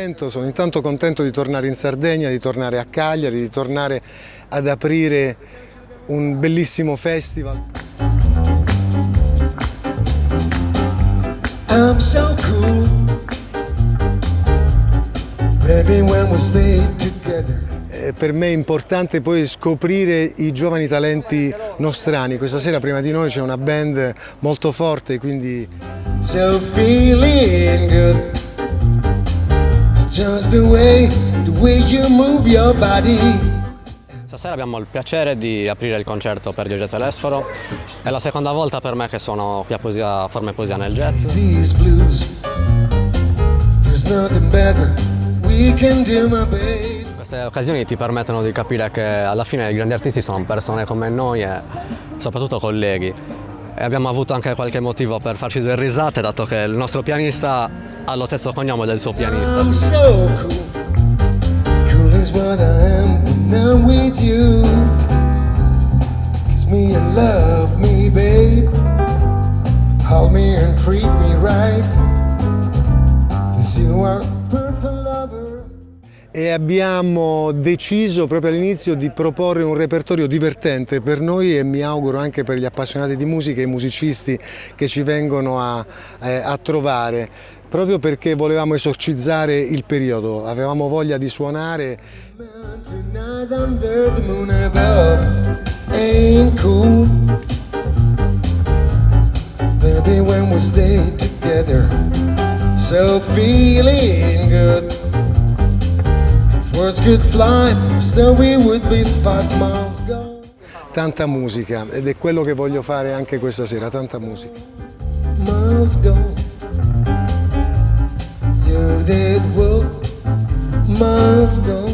contento, sono intanto contento di tornare in Sardegna, di tornare a Cagliari, di tornare ad aprire un bellissimo festival. I'm so cool, baby, when we stay together. Per me è importante poi scoprire i giovani talenti nostrani. Questa sera prima di noi c'è una band molto forte, quindi So feeling good, it's just the way you move your body. Stasera abbiamo il piacere di aprire il concerto per Giorgio Telesforo. È la seconda volta per me che suono qui a Forma e Poesia nel jazz. These blues, there's nothing better we can do, my babe. Queste occasioni ti permettono di capire che alla fine i grandi artisti sono persone come noi e soprattutto colleghi. E abbiamo avuto anche qualche motivo per farci due risate, dato che il nostro pianista ha lo stesso cognome del suo pianista. I'm so cool, cool is what I am when I'm with you. Kiss me and love me, babe. Hold me and treat me right. 'Cause you are a perfect lover. e abbiamo deciso proprio all'inizio di proporre un repertorio divertente per noi e mi auguro anche per gli appassionati di musica e i musicisti che ci vengono a trovare, proprio perché volevamo esorcizzare il periodo, avevamo voglia di suonare. Tonight under the moon above ain't cool, baby, when we stay together, so feeling good. If words could fly, still we would be 5 miles gone. Tanta musica ed è quello che voglio fare anche questa sera, tanta musica. Miles gone, you did walk miles gone.